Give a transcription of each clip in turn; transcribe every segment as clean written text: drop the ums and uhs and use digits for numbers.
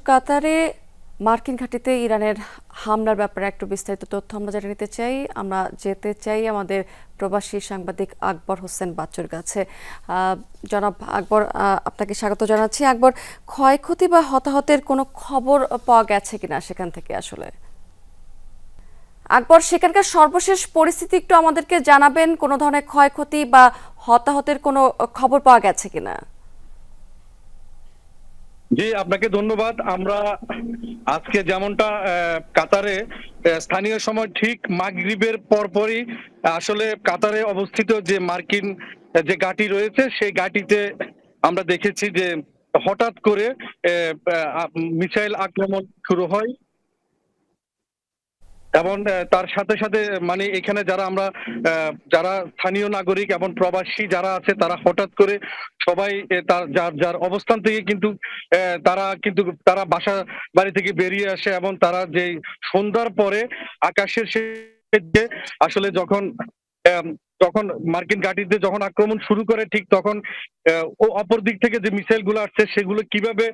কাতারে মার্কিন ঘাঁটিতে ইরানের হামলার ব্যাপারে একটু বিস্তারিত তথ্য আমরা জেনে নিতে চাই। আমরা যেতে চাই আমাদের প্রবাসী সাংবাদিক আকবর হোসেন বাচ্চুর কাছে। জনাব আকবর, আপনাকে স্বাগত জানাচ্ছি। আকবর, ক্ষয়ক্ষতি বা হতাহতের কোনো খবর পাওয়া গেছে কিনা সেখান থেকে? আসলে আকবর, সেখানকার সর্বশেষ পরিস্থিতি একটু আমাদেরকে জানাবেন। কোনো ধরনের ক্ষয়ক্ষতি বা হতাহতের কোনো খবর পাওয়া গেছে কিনা? জি, আপনাকে ধন্যবাদ। আমরা আজকে যেমনটা কাতারে স্থানীয় সময় ঠিক মাগরিবের পরপরই আসলে কাতারে অবস্থিত যে মার্কিন যে ঘাঁটি রয়েছে সেই ঘাঁটিতে আমরা দেখেছি যে হঠাৎ করে মিসাইল আক্রমণ শুরু হয় এবং তার সাথে সাথে মানে এখানে যারা স্থানীয় নাগরিক এবং প্রবাসী যারা আছে তারা হঠাৎ করে সবাই তার যার যার অবস্থান থেকে কিন্তু তারা বাসা বাড়ি থেকে বেরিয়ে আসে এবং তারা যে সন্ধ্যার পরে আকাশের যে আসলে আম, যখন মার্কিন ঘাঁটিতে যখন আক্রমণ শুরু করে ঠিক তখন ও অপর দিক থেকে যে মিসাইল গুলো আসছে সেগুলো কিভাবে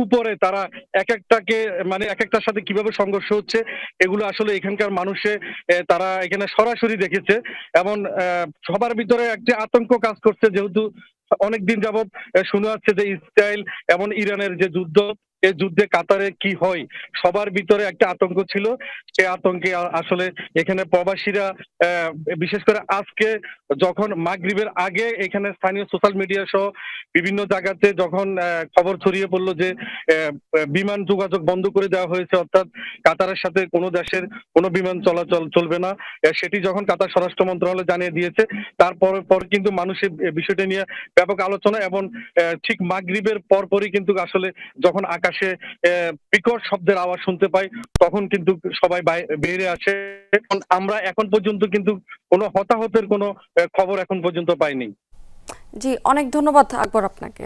উপরে তারা এক একটাকে মানে এক একটার সাথে কিভাবে সংঘর্ষ হচ্ছে এগুলো আসলে এখানকার মানুষে তারা এখানে সরাসরি দেখেছে এবং সবার ভিতরে একটি আতঙ্ক কাজ করছে, যেহেতু অনেকদিন যাবৎ শোনা যাচ্ছে যে ইসরায়েল এবং ইরানের যে যুদ্ধ, এই যুদ্ধে কাতারে কি হয় সবার ভিতরে একটা আতঙ্ক ছিল। সেই আতঙ্কে আসলে এখানে প্রবাসীরা বিশেষ করে আজকে যখন মাগরিবের আগে এখানে স্থানীয় সোশ্যাল মিডিয়া সহ বিভিন্ন জায়গাতে যখন খবর ছড়িয়ে পড়লো যে বিমান যোগাযোগ বন্ধ করে দেওয়া হয়েছে, অর্থাৎ কাতারের সাথে কোনো দেশের কোনো বিমান চলাচল চলবে না, সেটি যখন কাতার স্বরাষ্ট্র মন্ত্রণালয় জানিয়ে দিয়েছে পর কিন্তু মানুষের বিষয়টা নিয়ে ব্যাপক আলোচনা এবং ঠিক মাগরিবের পরপরই কিন্তু আসলে যখন আকাশে বিকট শব্দের আওয়াজ শুনতে পাই তখন কিন্তু সবাই বেরিয়ে আসে। আমরা এখন পর্যন্ত কিন্তু কোনো হতাহতের কোনো খবর এখন পর্যন্ত পাইনি। জি, অনেক ধন্যবাদ আকবর আপনাকে।